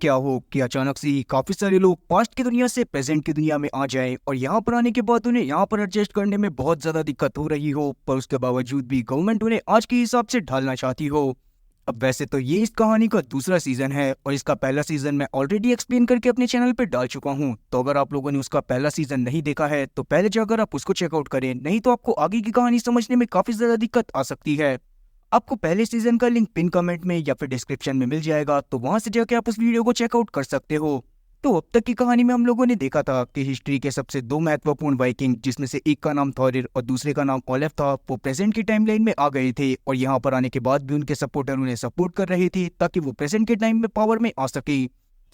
क्या हो कि अचानक से ही काफी सारे लोग पास्ट की दुनिया से प्रेजेंट की दुनिया में आ जाएं और यहाँ पर आने के बाद उन्हें यहाँ पर एडजस्ट करने में बहुत ज्यादा दिक्कत हो रही हो, पर उसके बावजूद भी गवर्नमेंट उन्हें आज के हिसाब से ढालना चाहती हो। अब वैसे तो ये इस कहानी का दूसरा सीजन है और इसका पहला सीजन मैं ऑलरेडी एक्सप्लेन करके अपने चैनल पे डाल चुका हूँ, तो अगर आप लोगों ने उसका पहला सीजन नहीं देखा है तो पहले जाकर आप उसको चेकआउट करें, नहीं तो आपको आगे की कहानी समझने में काफी ज्यादा दिक्कत आ सकती है। आपको पहले सीजन का लिंक पिन कमेंट में या फिर डिस्क्रिप्शन में मिल जाएगा, तो वहां से जाके आप उस वीडियो को चेकआउट कर सकते हो। तो अब तक की कहानी में हम लोगों ने देखा था कि हिस्ट्री के सबसे दो महत्वपूर्ण वाइकिंग, जिसमें से एक का नाम थॉरिर और दूसरे का नाम ओलेफ था, वो प्रेजेंट की टाइमलाइन में आ गए थे और यहाँ पर आने के बाद भी उनके सपोर्टर उन्हें सपोर्ट कर रहे थे ताकि वो प्रेजेंट के टाइम में पावर में आ सके।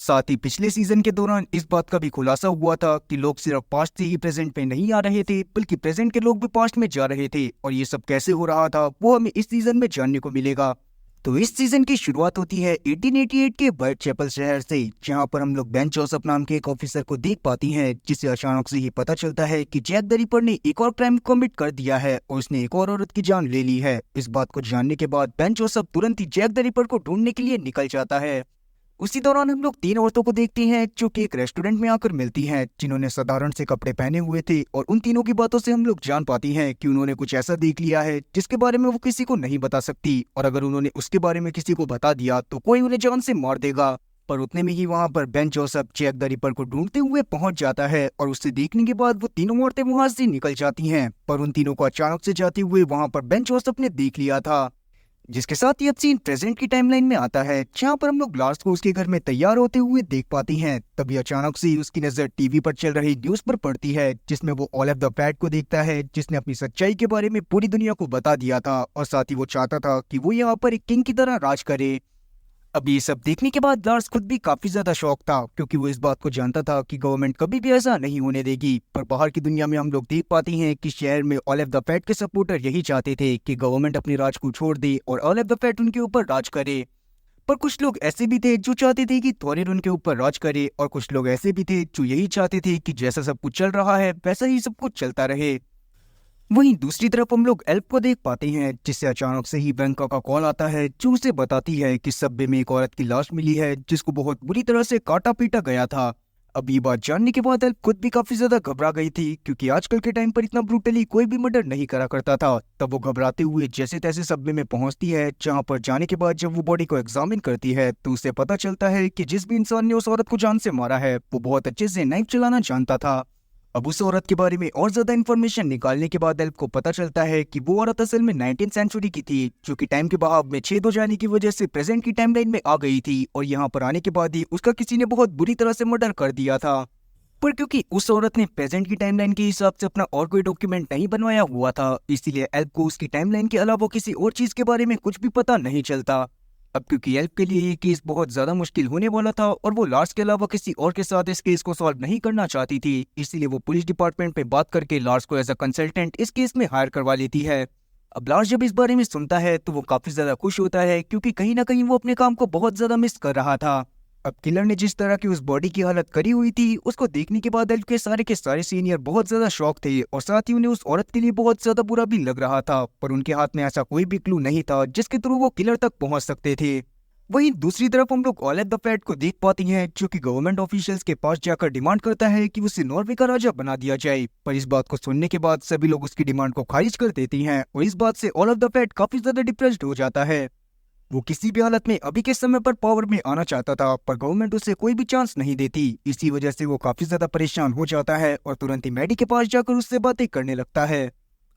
साथ ही पिछले सीजन के दौरान इस बात का भी खुलासा हुआ था कि लोग सिर्फ पास्ट से ही प्रेजेंट में नहीं आ रहे थे, बल्कि प्रेजेंट के लोग भी पास्ट में जा रहे थे, और ये सब कैसे हो रहा था वो हमें इस सीजन में जानने को मिलेगा। तो इस सीजन की शुरुआत होती है 1888 के वाइट चैपल शहर से, जहां पर हम लोग बेन जोसेफ नाम के एक ऑफिसर को देख पाती हैं, जिसे अचानक से ही पता चलता है कि जैक द रिपर ने एक और क्राइम कमिट कर दिया है और उसने एक और औरत की जान ले ली है। इस बात को जानने के बाद बेन जोसेफ तुरंत ही जैक द रिपर को ढूंढने के लिए निकल जाता है। उसी दौरान हम लोग तीन औरतों को देखते हैं जो कि एक रेस्टोरेंट में आकर मिलती हैं, जिन्होंने साधारण से कपड़े पहने हुए थे, और उन तीनों की बातों से हम लोग जान पाती हैं कि उन्होंने कुछ ऐसा देख लिया है जिसके बारे में वो किसी को नहीं बता सकती, और अगर उन्होंने उसके बारे में किसी को बता दिया तो कोई उन्हें जान से मार देगा। पर उतने में ही वहां पर Ben Joseph Jack the Ripper को ढूंढते हुए पहुंच जाता है और उससे देखने के बाद वो तीनों औरतें वहां से निकल जाती हैं, पर उन तीनों को अचानक से जाते हुए वहां पर बेन जोसेफ ने देख लिया था। जिसके साथ ही अब सीन प्रेजेंट की टाइमलाइन में आता है, जहां पर हम लोग लास्ट को उसके घर में तैयार होते हुए देख पाती हैं। तभी अचानक से उसकी नजर टीवी पर चल रही न्यूज पर पड़ती है, जिसमें वो ओलेफ द फैट को देखता है, जिसने अपनी सच्चाई के बारे में पूरी दुनिया को बता दिया था, और साथ ही वो चाहता था कि वो यहाँ पर एक किंग की तरह राज करे। अब ये सब देखने के बाद लार्स खुद भी काफी ज्यादा शॉक था, क्योंकि वो इस बात को जानता था कि गवर्नमेंट कभी भी ऐसा नहीं होने देगी। पर बाहर की दुनिया में हम लोग देख पाती हैं कि शहर में ओलेफ द फैट के सपोर्टर यही चाहते थे कि गवर्नमेंट अपनी राज को छोड़ दे और ओलेफ द फैट उनके ऊपर राज करे। पर कुछ लोग ऐसे भी थे जो चाहते थे कि थॉरिर उनके ऊपर राज करे, और कुछ लोग ऐसे भी थे जो यही चाहते थे कि जैसा सब कुछ चल रहा है वैसा ही सब कुछ चलता रहे। वहीं दूसरी तरफ हम लोग एल्फ को देख पाते हैं, जिससे अचानक से ही बैंका का कॉल आता है, जो उसे बताती है कि सब्वे में एक औरत की लाश मिली है जिसको बहुत बुरी तरह से काटा पीटा गया था। अब ये बात जानने के बाद एल्फ खुद भी काफी ज्यादा घबरा गई थी, क्योंकि आजकल के टाइम पर इतना ब्रूटली कोई भी मर्डर नहीं करा करता था। तब वो घबराते हुए जैसे तैसे सब्वे में पहुंचती है, जहां पर जाने के बाद जब वो बॉडी को एग्जामिन करती है तो उसे पता चलता है कि जिस भी इंसान ने उस औरत को जान से मारा है वो बहुत अच्छे से नाइफ चलाना जानता था। अब उस औरत के बारे में और ज्यादा इन्फॉर्मेशन निकालने के बाद एल्फ को पता चलता है कि वो औरत असल में 19th सेंचुरी की थी, जो कि टाइम के बहाव में छेद हो जाने की वजह से प्रेजेंट की टाइमलाइन में आ गई थी, और यहाँ पर आने के बाद ही उसका किसी ने बहुत बुरी तरह से मर्डर कर दिया था। पर क्योंकि उस औरत ने प्रेजेंट की टाइमलाइन के हिसाब से अपना और कोई डॉक्यूमेंट नहीं बनवाया हुआ था, इसीलिए एल्फ को उसकी टाइमलाइन के अलावा किसी और चीज के बारे में कुछ भी पता नहीं चलता। अब क्योंकि एल्फ के लिए ये केस बहुत ज्यादा मुश्किल होने वाला था और वो लार्स के अलावा किसी और के साथ इस केस को सॉल्व नहीं करना चाहती थी, इसीलिए वो पुलिस डिपार्टमेंट पे बात करके लार्स को एज अ कंसल्टेंट इस केस में हायर करवा लेती है। अब लार्स जब इस बारे में सुनता है तो वो काफी ज्यादा खुश होता है, क्योंकि कहीं ना कहीं वो अपने काम को बहुत ज्यादा मिस कर रहा था। अब किलर ने जिस तरह की उस बॉडी की हालत करी हुई थी, उसको देखने के बाद एल्फ के सारे सीनियर बहुत ज्यादा शॉक थे, और साथ ही उन्हें उस औरत के लिए बहुत ज्यादा बुरा भी लग रहा था। पर उनके हाथ में ऐसा कोई भी क्लू नहीं था जिसके थ्रू वो किलर तक पहुंच सकते थे। वहीं दूसरी तरफ हम लोग ओलेफ द फैट को देख पाती हैं, जो कि गवर्नमेंट ऑफिशियल्स के पास जाकर डिमांड करता है कि उसे नॉर्वे का राजा बना दिया जाए। पर इस बात को सुनने के बाद सभी लोग उसकी डिमांड को खारिज कर देती हैं, और इस बात से ओलेफ द फैट काफी ज्यादा डिप्रेस्ड हो जाता है। वो किसी भी हालत में अभी के समय पर पावर में आना चाहता था, पर गवर्नमेंट उसे कोई भी चांस नहीं देती। इसी वजह से वो काफी ज्यादा परेशान हो जाता है और तुरंत ही मैडी के पास जाकर उससे बातें करने लगता है।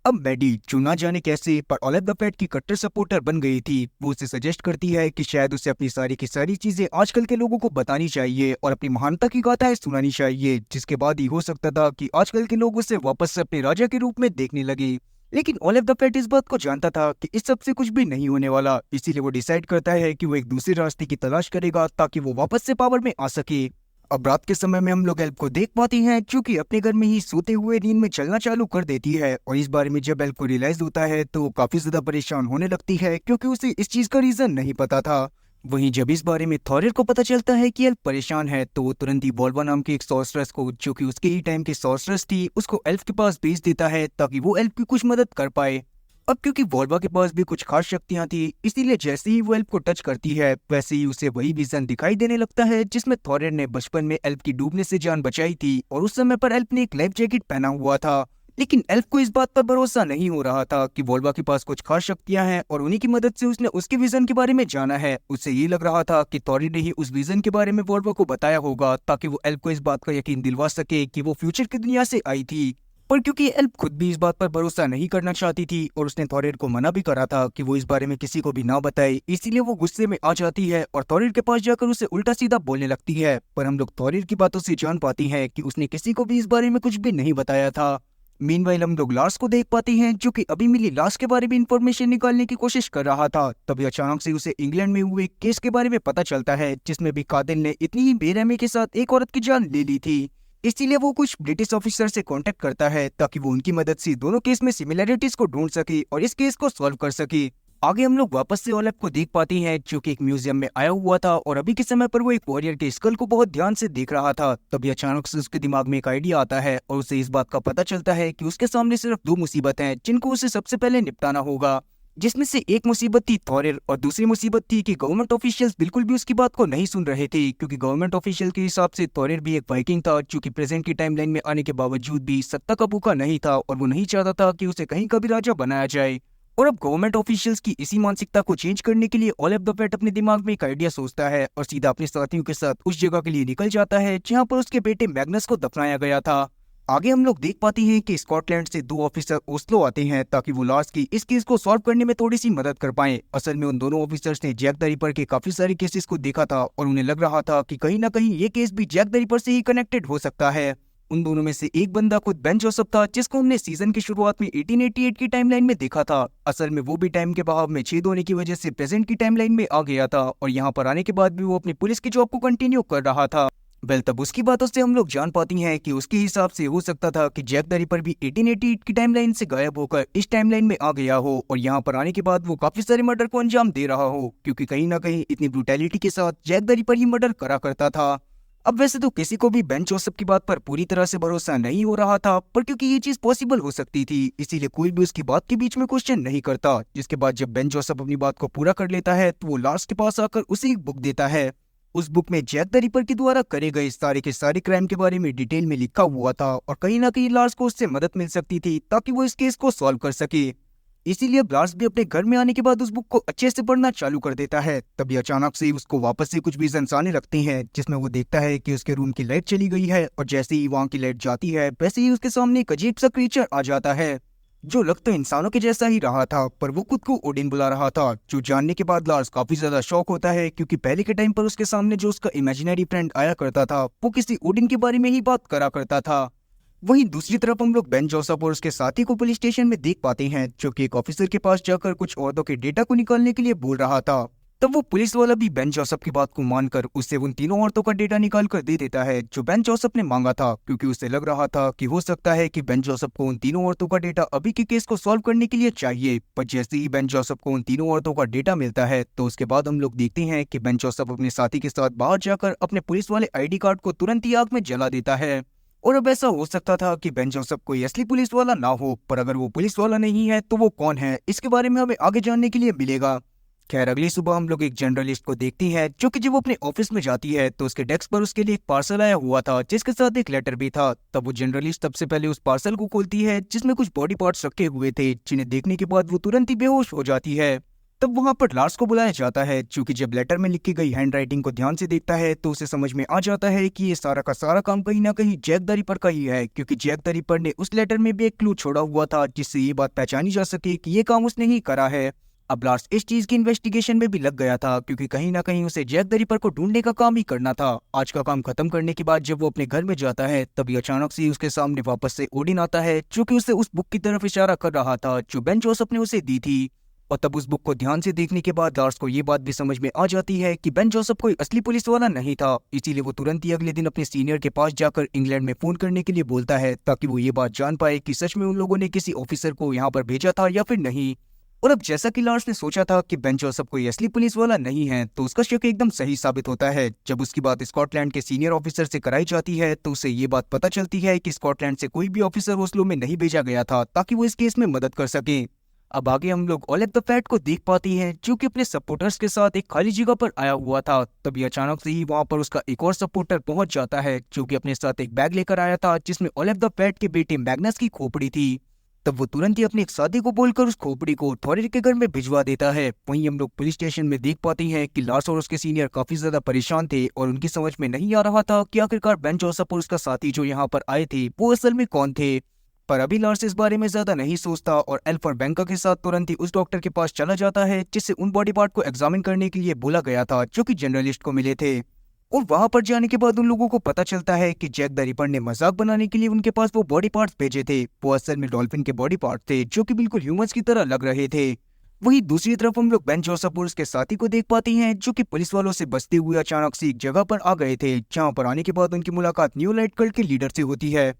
अब मैडी जो ना जाने कैसे पर ओलेफ द फैट की कट्टर सपोर्टर बन गई थी, वो उसे सजेस्ट करती है कि शायद उसे अपनी सारी की सारी चीजें आजकल के लोगों को बतानी चाहिए और अपनी महानता की गाथाएं सुनानी चाहिए, जिसके बाद ही हो सकता था कि आजकल के लोग उसे वापस से अपने राजा के रूप में देखने लगे। लेकिन ओलेफ द फैट इस बात को जानता था कि इस सब से कुछ भी नहीं होने वाला, इसीलिए वो डिसाइड करता है कि वो एक दूसरे रास्ते की तलाश करेगा ताकि वो वापस से पावर में आ सके। अब रात के समय में हम लोग एल्फ को देख पाती हैं, जो कि अपने घर में ही सोते हुए नींद में चलना चालू कर देती है, और इस बारे में जब एल्फ को रियलाइज होता है तो वो काफी ज्यादा परेशान होने लगती है, क्योंकि उसे इस चीज का रीजन नहीं पता था। वहीं जब इस बारे में थॉरिर को पता चलता है कि एल्फ परेशान है, तो वो तुरंत ही वोल्वा नाम की एक सॉर्सरस को, जो कि उसके ही टाइम की सॉर्सरस थी, उसको एल्फ के पास भेज देता है ताकि वो एल्फ की कुछ मदद कर पाए। अब क्योंकि वोल्वा के पास भी कुछ खास शक्तियां थी, इसीलिए जैसे ही वो एल्फ को टच करती है वैसे ही उसे वही विजन दिखाई देने लगता है जिसमें थॉरिर ने बचपन में एल्फ की डूबने से जान बचाई थी और उस समय पर एल्फ ने एक लाइफ जैकेट पहना हुआ था। लेकिन एल्फ को इस बात पर भरोसा नहीं हो रहा था कि वोल्वा के पास कुछ खास शक्तियां हैं और उन्हीं की मदद से उसने उसके विजन के बारे में जाना है। उसे ये लग रहा था कि थॉरिर ने ही उस विजन के बारे में वोल्वा को बताया होगा ताकि वो एल्फ को इस बात का यकीन दिलवा सके कि वो फ्यूचर की दुनिया से आई थी। पर क्योंकि एल्फ खुद भी इस बात पर भरोसा नहीं करना चाहती थी और उसने थॉरिर को मना भी करा था कि वो इस बारे में किसी को भी ना बताए, इसीलिए वो गुस्से में आ जाती है और थॉरिर के पास जाकर उसे उल्टा सीधा बोलने लगती है। पर हम लोग थॉरिर की बातों से जान पाती हैं कि उसने किसी को भी इस बारे में कुछ भी नहीं बताया था। मीनवाइल हम लोग लार्स को देख पाते हैं जो कि अभी मिली लाश के बारे में इंफॉर्मेशन निकालने की कोशिश कर रहा था। तभी अचानक से उसे इंग्लैंड में हुए केस के बारे में पता चलता है जिसमें भी कातिल ने इतनी ही बेरहमी के साथ एक औरत की जान ले ली थी। इसीलिए वो कुछ ब्रिटिश ऑफिसर से कांटेक्ट करता है ताकि वो उनकी मदद से दोनों केस में सिमिलैरिटीज को ढूंढ सके और इस केस को सॉल्व कर सके। आगे हम लोग वापस से ओलेफ को देख पाते हैं जो कि एक म्यूजियम में आया हुआ था और अभी के समय पर वो एक वॉरियर के स्कल को बहुत ध्यान से देख रहा था। तभी अचानक से उसके दिमाग में एक आइडिया आता है और उसे इस बात का पता चलता है कि उसके सामने सिर्फ दो मुसीबतें हैं जिनको उसे सबसे पहले निपटाना होगा, जिसमें से एक मुसीबत थी थॉरिर और दूसरी मुसीबत थी कि गवर्नमेंट ऑफिशियल्स बिल्कुल भी उसकी बात को नहीं सुन रहे थे, क्योंकि गवर्नमेंट ऑफिशियल के हिसाब से थॉरिर भी एक वाइकिंग था जो कि प्रेजेंट की टाइमलाइन में आने के बावजूद भी सत्ता का भूखा नहीं था और वो नहीं चाहता था कि उसे कहीं का भी राजा बनाया जाए। और अब गवर्नमेंट ऑफिशियल्स की इसी मानसिकता को चेंज करने के लिए ओलेफ द फेट अपने दिमाग में एक आइडिया सोचता है और सीधा अपने साथियों के साथ उस जगह के लिए निकल जाता है जहाँ पर उसके बेटे मैग्नस को दफनाया गया था। आगे हम लोग देख पाते हैं कि स्कॉटलैंड से दो ऑफिसर ओस्लो आते हैं ताकि वो लार्स की इस केस को सॉल्व करने में थोड़ी सी मदद कर पाएं। असल में उन दोनों ऑफिसर्स ने जैक द रिपर के काफी सारे केसेस को देखा था और उन्हें लग रहा था कि कहीं ना कहीं ये केस भी जैक द रिपर से ही कनेक्टेड हो सकता है। उन दोनों में से एक बंदा खुद बेन जोसेफ था जिसको हमने सीजन की शुरुआत में 1888 की टाइमलाइन में देखा था। असल में वो भी टाइम के बहाव में छेद होने की वजह से प्रेजेंट की टाइमलाइन में आ गया था और यहाँ पर आने के बाद भी वो अपनी पुलिस की जॉब को कंटिन्यू कर रहा था। तब उसकी बातों से हम लोग जान पाती हैं कि उसके हिसाब से हो सकता था कि जैक द रिपर भी 1888 की टाइमलाइन से गायब होकर इस टाइमलाइन में आ गया हो और यहाँ पर आने के बाद वो काफी सारे मर्डर को अंजाम दे रहा हो, क्योंकि कहीं ना कहीं इतनी ब्रूटैलिटी के साथ जैक द रिपर ही मर्डर करा करता था। अब वैसे तो किसी को भी बेन जोसेफ की बात पर पूरी तरह से भरोसा नहीं हो रहा था, पर क्योंकि ये चीज पॉसिबल हो सकती थी इसीलिए कोई भी उसकी बात के बीच में क्वेश्चन नहीं करता। जिसके बाद जब बेन जोसेफ अपनी बात को पूरा कर लेता है तो वो लार्स के पास आकर उसे एक बुक देता है। उस बुक में जैक द रिपर के द्वारा करे गए सारे के सारे क्राइम के बारे में डिटेल में लिखा हुआ था और कहीं ना कहीं लार्स को उससे मदद मिल सकती थी ताकि वो इस केस को सॉल्व कर सके। इसीलिए लार्स भी अपने घर में आने के बाद उस बुक को अच्छे से पढ़ना चालू कर देता है। तभी अचानक से उसको वापस से कुछ विजन्स आने लगते हैं जिसमें वो देखता है कि उसके रूम की लाइट चली गई है और जैसे ही वहाँ की लाइट जाती है वैसे ही उसके सामने एक अजीब सा क्रीचर आ जाता है जो लग तो इंसानों के जैसा ही रहा था, पर वो खुद को ओडिन बुला रहा था। जो जानने के बाद लार्स काफी ज्यादा शॉक होता है क्योंकि पहले के टाइम पर उसके सामने जो उसका इमेजिनरी फ्रेंड आया करता था वो किसी ओडिन के बारे में ही बात करा करता था। वहीं दूसरी तरफ हम लोग बेन जोसेफ और उसके साथी को पुलिस स्टेशन में देख पाते हैं जो कि एक ऑफिसर के पास जाकर कुछ औरतों के डेटा को निकालने के लिए बोल रहा था। तब वो पुलिस वाला भी बेन जोसेफ की बात को मानकर उससे उन तीनों औरतों का डेटा निकाल कर दे देता है जो बेन जोसेफ ने मांगा था, क्योंकि उसे लग रहा था कि हो सकता है कि बेन जोसेफ को उन तीनों औरतों का डेटा अभी के केस को सॉल्व करने के लिए चाहिए। पर जैसे ही बेन जोसेफ को उन तीनों औरतों का डेटा मिलता है तो उसके बाद हम लोग देखते हैं कि बेन जोसेफ अपने साथी के साथ बाहर जाकर अपने पुलिस वाले ID कार्ड को तुरंत ही आग में जला देता है। और अब ऐसा हो सकता था कि बेन जोसेफ कोई असली पुलिस वाला ना हो, पर अगर वो पुलिस वाला नहीं है तो वो कौन है, इसके बारे में हमें आगे जानने के लिए मिलेगा। खैर अगली सुबह हम लोग एक जर्नलिस्ट को देखती हैं जो कि जब वो अपने ऑफिस में जाती है तो उसके डेस्क पर उसके लिए एक पार्सल आया हुआ था जिसके साथ एक लेटर भी था। तब वो जर्नलिस्ट सबसे पहले उस पार्सल को खोलती है जिसमें कुछ बॉडी पार्ट्स रखे हुए थे जिन्हें देखने के बाद वो तुरंत ही बेहोश हो जाती है। तब वहां पर लार्स को बुलाया जाता है जो कि जब लेटर में लिखी गई हैंडराइटिंग को ध्यान से देखता है तो उसे समझ में आ जाता है कि ये सारा का सारा काम कहीं ना कहीं जैक द रिपर का ही है, क्योंकि जैक द रिपर ने उस लेटर में भी एक क्लू छोड़ा हुआ था जिससे ये बात पहचानी जा सके कि ये काम उसने ही करा है। अब लार्स इस चीज की इन्वेस्टिगेशन में भी लग गया था क्योंकि कहीं ना कहीं उसे जैक द रिपर को ढूंढने का काम ही करना था। आज का काम खत्म करने के बाद जब वो अपने घर में जाता है तभी अचानक से उसके सामने वापस से ओडिन आता है जो कि उसे उस बुक की तरफ इशारा कर रहा था जो बेन जोसेफ ने उसे दी थी। और तब उस बुक को ध्यान से देखने के बाद लार्स को ये बात भी समझ में आ जाती है कि बेन जोसेफ कोई असली पुलिस वाला नहीं था। इसीलिए वो तुरंत ही अगले दिन अपने सीनियर के पास जाकर इंग्लैंड में फोन करने के लिए बोलता है ताकि वो ये बात जान पाए कि सच में उन लोगों ने किसी ऑफिसर को यहाँ पर भेजा था या फिर नहीं। और अब जैसा कि लार्स ने सोचा था कि बेन जोसेफ कोई असली पुलिस वाला नहीं है तो उसका शक एकदम सही साबित होता है। जब उसकी बात स्कॉटलैंड के सीनियर ऑफिसर से कराई जाती है तो उसे ये बात पता चलती है कि स्कॉटलैंड से कोई भी ऑफिसर ओस्लो में नहीं भेजा गया था ताकि वो इस केस में मदद कर सके। अब आगे हम लोग ओलेग द फैट को देख पाते हैं जो कि अपने सपोर्टर्स के साथ एक खाली जगह पर आया हुआ था। तभी अचानक से ही वहां पर उसका एक और सपोर्टर पहुंच जाता है जो कि अपने साथ एक बैग लेकर आया था जिसमें ओलेग द फैट के बेटे मैग्नस की खोपड़ी थी। तब वो तुरंत ही अपने एक साथी को बोलकर उस खोपड़ी को थॉरिर के घर में भिजवा देता है। वहीं हम लोग पुलिस स्टेशन में देख पाते हैं कि लार्स और उसके सीनियर काफी ज्यादा परेशान थे और उनकी समझ में नहीं आ रहा था कि आखिरकार बेन जोसेफ और उसका साथी जो यहाँ पर आए थे वो असल में कौन थे। पर अभी लार्स इस बारे में ज्यादा नहीं सोचता और एल्फ और बैंका के साथ तुरंत ही उस डॉक्टर के पास चला जाता है जिससे उन बॉडी पार्ट को एग्जामिन करने के लिए बोला गया था जो कि जर्नलिस्ट को मिले थे। और वहां पर जाने के बाद उन लोगों को पता चलता है कि जैक द रिपर ने मजाक बनाने के लिए उनके पास वो बॉडी पार्ट्स भेजे थे। वो असल में डॉल्फिन के बॉडी पार्ट थे जो कि बिल्कुल ह्यूमंस की तरह लग रहे थे। वहीं दूसरी तरफ हम लोग बेन जोसेफ और उसके साथी को देख पाते हैं जो कि पुलिस वालों से बचते हुए अचानक से एक जगह पर आ गए थे जहां पर आने के बाद उनकी मुलाकात न्यू लाइट कल्ट के लीडर से होती है।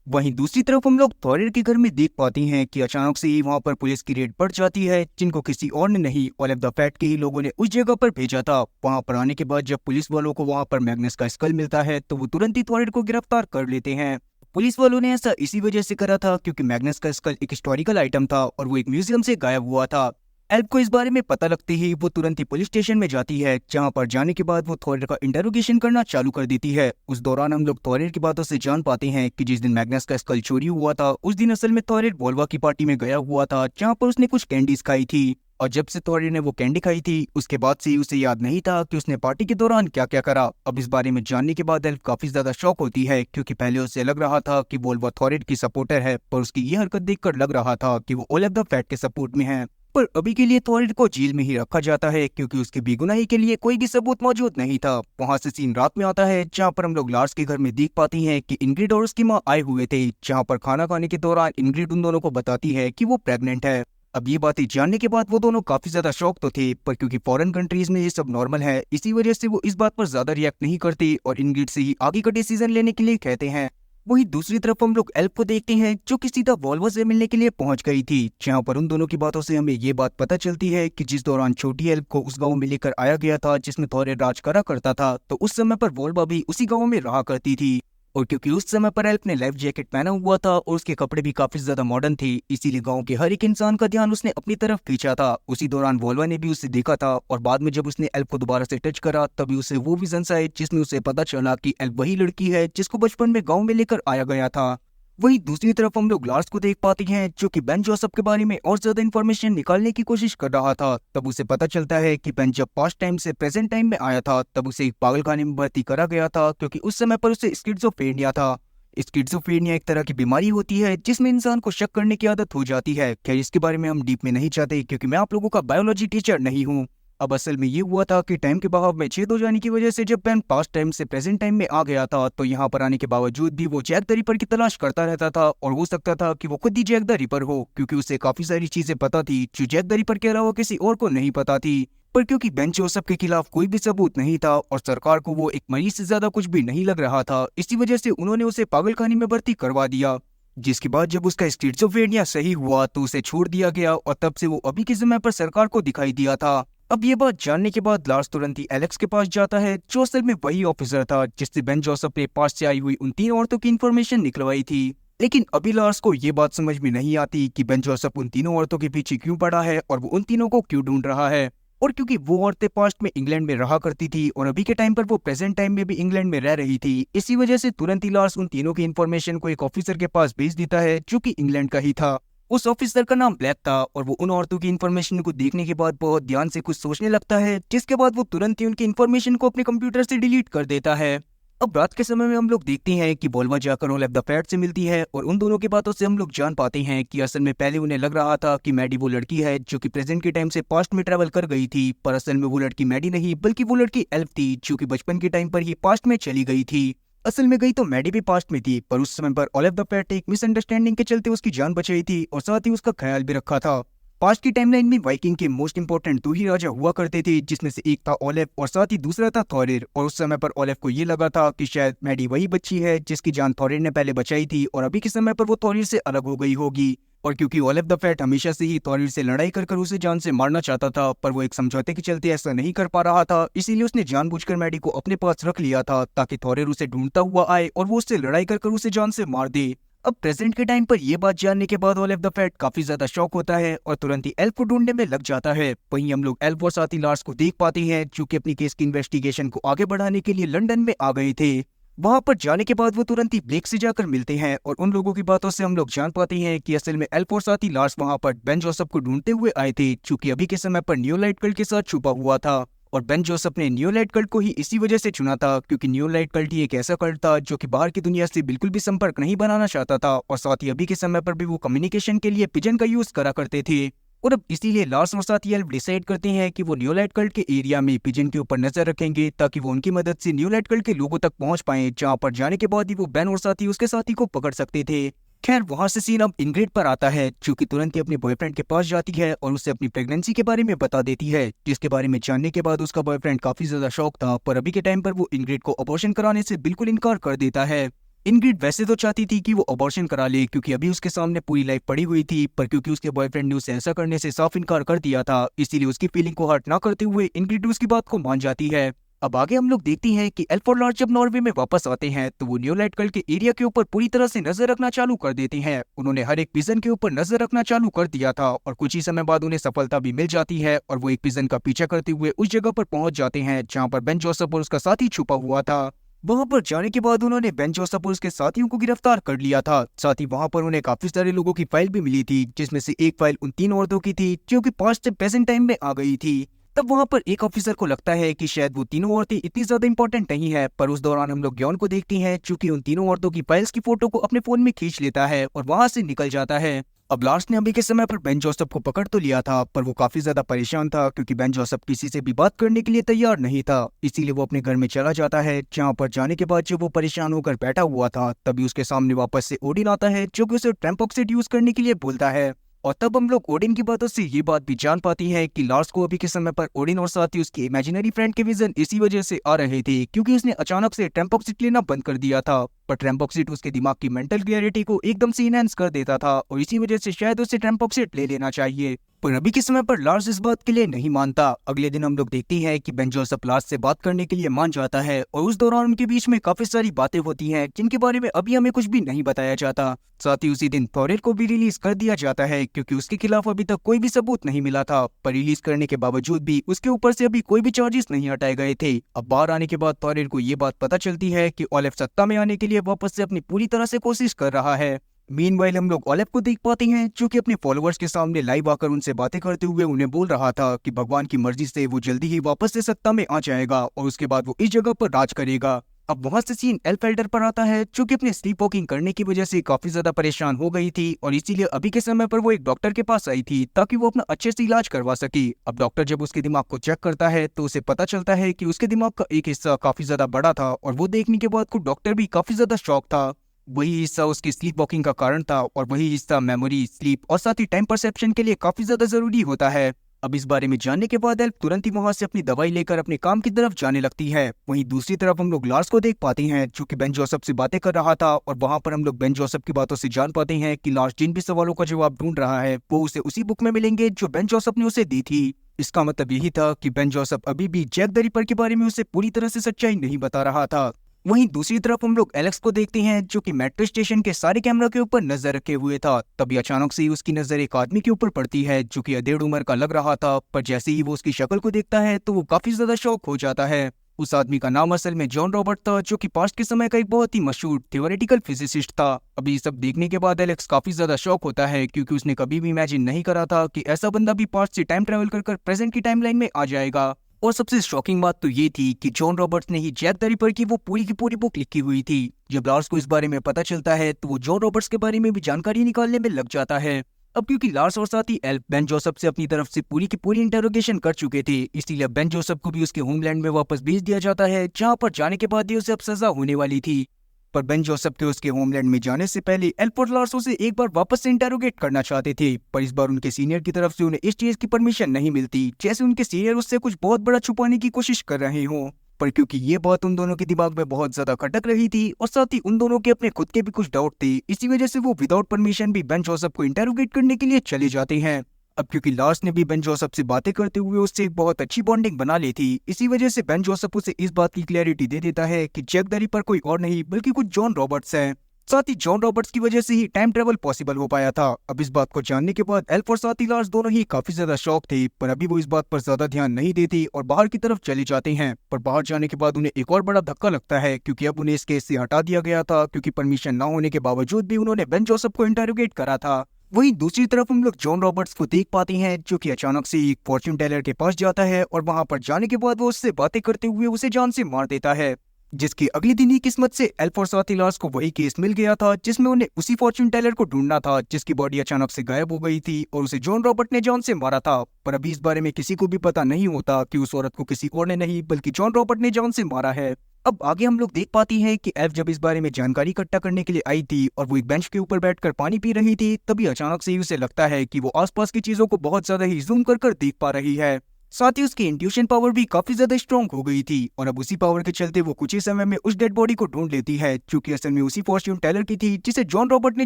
वहीं दूसरी तरफ हम लोग थॉरिर के घर में देख पाते हैं कि अचानक से ही वहां पर पुलिस की रेड पड़ जाती है जिनको किसी और ने नहीं ओलेग द फैट के ही लोगों ने उस जगह पर भेजा था। वहां पर आने के बाद जब पुलिस वालों को वहां पर मैग्नस का स्कल मिलता है तो वो तुरंत ही थॉरिर को गिरफ्तार कर लेते हैं। पुलिस वालों ने ऐसा इसी वजह से करा था क्योंकि मैग्नस का स्कल एक हिस्टोरिकल आइटम था और वो एक म्यूजियम से गायब हुआ था। एल्फ को इस बारे में पता लगते ही वो तुरंत ही पुलिस स्टेशन में जाती है जहां पर जाने के बाद वो थॉरिर का इंटरोगेशन करना चालू कर देती है। उस दौरान हम लोग थॉरिर की बातों से जान पाते हैं कि जिस दिन मैग्नस का स्कल चोरी हुआ था उस दिन असल में थॉरिर वोल्वा की पार्टी में गया हुआ था जहां पर उसने कुछ कैंडीज खाई थी। और जब से थॉरिर ने वो कैंडी खाई थी उसके बाद से ही उसे याद नहीं था कि उसने पार्टी के दौरान क्या क्या करा। अब इस बारे में जानने के बाद एल्फ काफी ज्यादा शॉक होती है क्योंकि पहले उसे लग रहा था कि वोल्वा थॉरिर की सपोर्टर है पर उसकी ये हरकत देखकर लग रहा था कि वो ओलेग द फैट के सपोर्ट में है। पर अभी के लिए थॉरिर को जेल में ही रखा जाता है क्योंकि उसकी बेगुनाही के लिए कोई भी सबूत मौजूद नहीं था। वहां से सीन रात में आता है जहां पर हम लोग लार्स के घर में देख पाती हैं कि इंग्रिड और उसकी माँ आए हुए थे जहां पर खाना खाने के दौरान इंग्रिड उन दोनों को बताती है कि वो प्रेग्नेंट है। अब ये बातें जानने के बाद वो दोनों काफी ज्यादा शॉक तो थे पर क्योंकि फॉरेन कंट्रीज में ये सब नॉर्मल है इसी वजह से वो इस बात पर ज्यादा रिएक्ट नहीं करते और इंग्रिड से ही आगे का डिसीजन लेने के लिए कहते हैं। वहीं दूसरी तरफ हम लोग एल्फ को देखते हैं जो कि सीधा वोल्वा से मिलने के लिए पहुंच गई थी जहां पर उन दोनों की बातों से हमें ये बात पता चलती है कि जिस दौरान छोटी एल्फ को उस गांव में लेकर आया गया था जिसमें थॉरिर राज करा करता था तो उस समय पर वोल्वा भी उसी गांव में रहा करती थी। और क्योंकि उस समय पर एल्फ ने लाइफ जैकेट पहना हुआ था और उसके कपड़े भी काफी ज्यादा मॉडर्न थे इसीलिए गांव के हर एक इंसान का ध्यान उसने अपनी तरफ खींचा था। उसी दौरान वोल्वा ने भी उसे देखा था और बाद में जब उसने एल्फ को दोबारा से टच करा तभी उसे वो विजन्स आए जिसमें उसे पता चला कि एल्फ वही लड़की है जिसको बचपन में गाँव में लेकर आया गया था। वहीं दूसरी तरफ हम लोग लार्स को देख पाते हैं जो कि बेन जोसेफ के बारे में और ज्यादा इन्फॉर्मेशन निकालने की कोशिश कर रहा था। तब उसे पता चलता है कि बेन जब पास्ट टाइम से प्रेजेंट टाइम में आया था तब उसे एक पागलखाने में भर्ती करा गया था क्योंकि उस समय पर उसे स्किज़ोफ्रेनिया था। स्किज़ोफ्रेनिया एक तरह की बीमारी होती है जिसमें इंसान को शक करने की आदत हो जाती है। खैर इसके बारे में हम डीप में नहीं चाहते क्योंकि मैं आप लोगों का बायोलॉजी टीचर नहीं हूँ। अब असल में ये हुआ था कि टाइम के बहाव में छेद हो जाने की वजह से जब बेन पास्ट टाइम से प्रेजेंट टाइम में आ गया था तो यहाँ पर आने के बावजूद भी वो जैक द रिपर की तलाश करता रहता था और हो सकता था कि वो खुद ही जैक द रिपर हो क्योंकि उसे काफी सारी चीजें पता थी जो जैक द रिपर के अलावा किसी और को नहीं पता थी। पर क्योंकि बेन जोसेफ के खिलाफ कोई भी सबूत नहीं था और सरकार को वो एक मरीज से ज्यादा कुछ भी नहीं लग रहा था इसी वजह से उन्होंने उसे पागलखाने में भर्ती करवा दिया। जिसके बाद जब उसका स्किज़ोफ्रेनिया सही हुआ तो उसे छोड़ दिया गया और तब से वो अभी के समय पर सरकार को दिखाई दिया था। अब ये बात जानने के बाद लार्स तुरंत ही एलेक्स के पास जाता है जो असल में वही ऑफिसर था जिससे बेन जोसेफ ने पास से आई हुई उन 3 औरतों की इन्फॉर्मेशन निकलवाई थी। लेकिन अभी लार्स को ये बात समझ में नहीं आती कि बेन जोसेफ उन तीनों औरतों के पीछे क्यों पड़ा है और वो उन तीनों को क्यों ढूंढ रहा है। और क्योंकि वो औरतें पास्ट में इंग्लैंड में रहा करती थी और अभी के टाइम पर वो प्रेजेंट टाइम में भी इंग्लैंड में रह रही थी इसी वजह से तुरंत ही लार्स उन तीनों की इन्फॉर्मेशन को एक ऑफिसर के पास भेज देता है जो कि इंग्लैंड का ही था। उस ऑफिसर का नाम ब्लैक था और वो उन औरतों की इन्फॉर्मेशन को देखने के बाद बहुत ध्यान से कुछ सोचने लगता है जिसके बाद वो तुरंत ही उनकी इन्फॉर्मेशन को अपने कंप्यूटर से डिलीट कर देता है। अब रात के समय में हम लोग देखते हैं कि वोल्वा जाकर ओलेग द फैट से मिलती है और उन दोनों की बातों से हम लोग जान पाते हैं कि असल में पहले उन्हें लग रहा था कि मैडी वो लड़की है जो कि प्रेजेंट के टाइम से पास्ट में ट्रेवल कर गई थी पर असल में वो लड़की मैडी नहीं बल्कि वो लड़की एल्फ थी जो कि बचपन के टाइम पर ही पास्ट में चली गई थी। असल में गई तो मैडी भी पास्ट में थी पर उस समय पर ओलेग द फैट एक मिसअंडरस्टैंडिंग के चलते उसकी जान बचाई थी और साथ ही उसका ख्याल भी रखा था। पास्ट की टाइमलाइन में वाइकिंग के मोस्ट इंपोर्टेंट 2 ही राजा हुआ करते थे जिसमें से एक था ओलेफ और साथ ही दूसरा था थॉरिर। और उस समय पर ओलेफ को ये लगा था कि शायद मैडी वही बच्ची है जिसकी जान थॉरिर ने पहले बचाई थी और अभी के समय पर वो थॉरिर से अलग हो गई होगी। और क्योंकि ओलेफ द फैट हमेशा से ही थॉरिर से लड़ाई कर उसे जान से मारना चाहता था पर वो एक समझौते के चलते ऐसा नहीं कर पा रहा था इसीलिए उसने जानबूझकर मैडी को अपने पास रख लिया था ताकि थॉरिर उसे ढूंढता हुआ आए और वो उससे लड़ाई कर उसे जान से मार दे। अब प्रेजेंट के टाइम पर ये बात जानने के बाद ऑलिव द फैट काफी ज्यादा शॉक होता है और तुरंत ही एल्फ को ढूंढने में लग जाता है। वहीं हम लोग एल्फ और साथी लार्स को देख पाते हैं जो कि अपनी केस की इन्वेस्टिगेशन को आगे बढ़ाने के लिए लंदन में आ गए थे। वहां पर जाने के बाद वो तुरंत ही ब्लेक से जाकर मिलते हैं और उन लोगों की बातों से हम लोग जान पाते हैं कि असल में एल्फ और साथी लार्स वहां पर बेन जोसेफ को ढूंढते हुए आए थे, जो कि अभी के समय पर नियोलाइट कल्ट के साथ छुपा हुआ था। और बेन जोसेफ ने नियोलाइट कल्ट को ही इसी वजह से चुना था क्योंकि नियोलाइट कल्ट ही एक ऐसा कल्ट था जो कि बाहर की दुनिया से बिल्कुल भी संपर्क नहीं बनाना चाहता था और साथ ही अभी के समय पर भी वो कम्युनिकेशन के लिए पिजन का यूज करा करते थे। और अब इसीलिए लार्स और साथी एल्फ डिसाइड करते हैं कि वो नियोलाइट कल्ट के एरिया में पिजन के ऊपर नजर रखेंगे ताकि वो उनकी मदद से नियोलाइट कल्ट के लोगों तक पहुंच पाएं, जहां पर जाने के बाद ही वो बेन और साथी उसके साथी को पकड़ सकते थे। खैर वहां से सीन अब इंग्रिड पर आता है जो कि तुरंत ही अपने बॉयफ्रेंड के पास जाती है और उसे अपनी प्रेगनेंसी के बारे में बता देती है, जिसके बारे में जानने के बाद उसका बॉयफ्रेंड काफी ज्यादा शॉक था। पर अभी के टाइम पर वो इंग्रिड को अबॉर्शन कराने से बिल्कुल इनकार कर देता है। इंग्रिड वैसे तो चाहती थी कि वो अबॉर्शन करा ले क्योंकि अभी उसके सामने पूरी लाइफ पड़ी हुई थी, पर क्योंकि उसके बॉयफ्रेंड ने उसे ऐसा करने से साफ इनकार कर दिया था, इसीलिए उसकी फीलिंग को हर्ट ना करते हुए इंग्रिड उसकी बात को मान जाती है। अब आगे हम लोग देखते हैं कि एल्फ और लार्स जब नॉर्वे में वापस आते हैं तो वो नियोलाइट कल्ट के एरिया के ऊपर पूरी तरह से नजर रखना चालू कर देते हैं। उन्होंने हर एक पिजन के ऊपर नजर रखना चालू कर दिया था और कुछ ही समय बाद उन्हें सफलता भी मिल जाती है और वो एक पिजन का पीछा करते हुए उस जगह पर पहुंच जाते हैं जहां पर बेन जोसेफ और उसका साथी छुपा हुआ था। वहां पर जाने के बाद उन्होंने बेन जोसेफ और उसके साथियों को गिरफ्तार कर लिया था। साथ ही वहां पर उन्हें काफी सारे लोगों की फाइल भी मिली थी, जिसमें से एक फाइल उन 3 औरतों की थी जो कि पास्ट से प्रेजेंट टाइम में आ गई थी। तब वहां पर एक ऑफिसर को लगता है कि शायद वो तीनों औरतें इतनी ज्यादा इंपॉर्टेंट नहीं है, पर उस दौरान हम लोग यॉन को देखते हैं जो कि उन तीनों औरतों की फाइल्स की फोटो को अपने फोन में खींच लेता है और वहां से निकल जाता है। अब लार्स ने अभी के समय पर बेन जोसेफ को पकड़ तो लिया था, पर वो काफी ज्यादा परेशान था क्योंकि बेन जोसेफ किसी से भी बात करने के लिए तैयार नहीं था। इसीलिए वो अपने घर में चला जाता है, जहाँ पर जाने के बाद जब वो परेशान होकर बैठा हुआ था तभी उसके सामने वापस से ओडिन आता है जो कि उसे ट्रैम्प ऑक्साइड यूज करने के लिए बोलता है। और तब हम लोग ओडिन की बातों से ये बात भी जान पाती है कि लार्स को अभी के समय पर ओडिन और साथ ही उसके इमेजिनरी फ्रेंड के विजन इसी वजह से आ रहे थे क्योंकि उसने अचानक से ट्रैम्पोक्सिट लेना बंद कर दिया था। पर ट्रैम्पोक्सिट उसके दिमाग की मेंटल क्लियरिटी को एकदम से इनहेंस कर देता था और इसी वजह से शायद उसे ट्रैम्पोक्सिट ले लेना चाहिए। पर अभी के समय पर लार्स इस बात के लिए नहीं मानता। अगले दिन हम लोग देखते हैं कि बेन जोसेफ लार्स से बात करने के लिए मान जाता है और उस दौरान उनके बीच में काफी सारी बातें होती हैं जिनके बारे में अभी हमें कुछ भी नहीं बताया जाता। साथ ही उसी दिन थॉरेल को भी रिलीज कर दिया जाता है क्योंकि उसके खिलाफ अभी तक कोई भी सबूत नहीं मिला था, पर रिलीज करने के बावजूद भी उसके ऊपर से अभी कोई भी चार्जेस नहीं हटाए गए थे। अब बाहर आने के बाद थॉरेल को ये बात पता चलती है कि ओलेफ सत्ता में आने के लिए वापस से अपनी पूरी तरह से कोशिश कर रहा है। मीनवाइल हम लोग ओलेफ को देख पाते हैं जो कि अपने फॉलोअर्स के सामने लाइव आकर उनसे बातें करते हुए उन्हें बोल रहा था कि भगवान की मर्जी से वो जल्दी ही वापस से सत्ता में आ जाएगा और उसके बाद वो इस जगह पर राज करेगा। अब वहां से सीन एल्फ एल्डर पर आता है जो कि अपने स्लीप वॉकिंग करने की वजह से काफी ज्यादा परेशान हो गई थी और इसीलिए अभी के समय पर वो एक डॉक्टर के पास आई थी ताकि वो अपना अच्छे से इलाज करवा सके। अब डॉक्टर जब उसके दिमाग को चेक करता है तो उसे पता चलता है कि उसके दिमाग का एक हिस्सा काफी ज्यादा बड़ा था और वो देखने के बाद डॉक्टर भी काफी ज्यादा शॉक था। वही हिस्सा उसकी स्लीप वॉकिंग का कारण था और वही हिस्सा मेमोरी, स्लीप और साथ ही टाइम परसेप्शन के लिए काफी ज्यादा जरूरी होता है। अब इस बारे में जानने के बाद एल्फ तुरंत ही वहां से अपनी दवाई लेकर अपने काम की तरफ जाने लगती है। वहीं दूसरी तरफ हम लोग लार्स को देख पाते हैं जो कि बेन जोसेफ से बातें कर रहा था और वहां पर हम लोग बेन जोसेफ की बातों से जान पाते हैं कि लार्स जिन भी सवालों का जवाब ढूंढ रहा है वो उसे उसी बुक में मिलेंगे जो बेन जोसेफ ने उसे दी थी। इसका मतलब यही था कि बेन जोसेफ अभी भी जैक द रिपर के बारे में उसे पूरी तरह से सच्चाई नहीं बता रहा था। वहीं दूसरी तरफ हम लोग एलेक्स को देखते हैं जो कि मेट्रो स्टेशन के सारे कैमरा के ऊपर नजर रखे हुए था। तभी अचानक से ही उसकी नजर एक आदमी के ऊपर पड़ती है जो कि अधेड़ उम्र का लग रहा था, पर जैसे ही वो उसकी शक्ल को देखता है तो वो काफी ज्यादा शॉक हो जाता है। उस आदमी का नाम असल में जॉन रॉबर्ट था जो कि पास्ट के समय का एक बहुत ही मशहूर थियोरेटिकल फिजिसिस्ट था। अभी सब देखने के बाद एलेक्स काफी ज्यादा शॉक होता है क्योंकि उसने कभी भी इमेजिन नहीं करा था कि ऐसा बंदा भी पास्ट से टाइम ट्रेवल कर प्रेजेंट की टाइमलाइन में आ जाएगा। और सबसे शॉकिंग बात तो ये थी कि जॉन रॉबर्ट्स ने ही जैक द रिपर की वो पूरी की पूरी बुक लिखी हुई थी। जब लार्स को इस बारे में पता चलता है तो वो जॉन रॉबर्ट्स के बारे में भी जानकारी निकालने में लग जाता है। अब क्योंकि लार्स और साथी एल्फ बेन जोसेफ से अपनी तरफ से पूरी की पूरी इंटेरोगेशन कर चुके थे, इसलिए बेन जोसेफ को भी उसके होमलैंड में वापस भेज दिया जाता है जहां पर जाने के बाद ही उसे अब सजा होने वाली थी। पर बेन जोसेफ के उसके होमलैंड में जाने से पहले एल्फ और लार्स उसे एक बार वापस से इंटेरोगेट करना चाहते थे, पर इस बार उनके सीनियर की तरफ से उन्हें इस चीज की परमिशन नहीं मिलती, जैसे उनके सीनियर उससे कुछ बहुत बड़ा छुपाने की कोशिश कर रहे हों। पर क्योंकि ये बात उन दोनों के दिमाग में बहुत ज्यादा खटक रही थी और साथ ही उन दोनों के अपने खुद के भी कुछ डाउट थे, इसी वजह से वो विदाउट परमिशन भी बेन जोसेफ को इंटेरोगेट करने के लिए चले जाते हैं। अब क्योंकि लार्स ने भी बेन जोसेफ से बातें करते हुए उससे एक बहुत अच्छी बॉन्डिंग बना ली थी, इसी वजह से बेन जोसेफ उसे इस बात की क्लैरिटी दे देता है कि जैक द रिपर कोई और नहीं बल्कि कुछ जॉन रॉबर्ट्स है। साथ ही जॉन रॉबर्ट्स की वजह से ही टाइम ट्रेवल पॉसिबल हो पाया था। अब इस बात को जानने के बाद एल्फ और साथी लार्स दोनों ही काफी ज्यादा शॉक थे, पर अभी वो इस बात पर ज्यादा ध्यान नहीं देते और बाहर की तरफ चले जाते हैं। पर बाहर जाने के बाद उन्हें एक और बड़ा धक्का लगता है, क्योंकि अब उन्हें इस केस से हटा दिया गया था, क्योंकि परमिशन न होने के बावजूद भी उन्होंने बेन जोसेफ को इंटरोगेट करा था। वहीं दूसरी तरफ हम लोग जॉन रॉबर्ट्स को देख पाते हैं, जो कि अचानक से एक फॉर्च्यून टेलर के पास जाता है और वहां पर जाने के बाद वो उससे बातें करते हुए उसे जान से मार देता है। जिसकी अगले दिन ही किस्मत से एल्फ और साथी लार्स को वही केस मिल गया था, जिसमें उन्हें उसी फॉर्च्यून टेलर को ढूंढना था, जिसकी बॉडी अचानक से गायब हो गई थी और उसे जॉन रॉबर्ट ने जान से मारा था। पर अभी इस बारे में किसी को भी पता नहीं होता कि उस औरत को किसी और ने नहीं बल्कि जॉन रॉबर्ट ने जान से मारा है। अब आगे हम लोग देख पाती हैं कि एल्फ जब इस बारे में जानकारी इकट्ठा करने के लिए आई थी और वो एक बेंच के ऊपर बैठकर पानी पी रही थी, तभी अचानक से ही उसे लगता है कि वो आसपास की चीजों को बहुत ज्यादा ही जूम कर देख पा रही है। साथ ही उसकी इंट्यूशन पावर भी काफी ज्यादा स्ट्रॉन्ग हो गई थी और अब उसी पावर के चलते वो कुछ ही समय में उस डेड बॉडी को ढूंढ लेती है, जो कि असल में उसी फॉर्च्यून टेलर की थी जिसे जॉन रॉबर्ट ने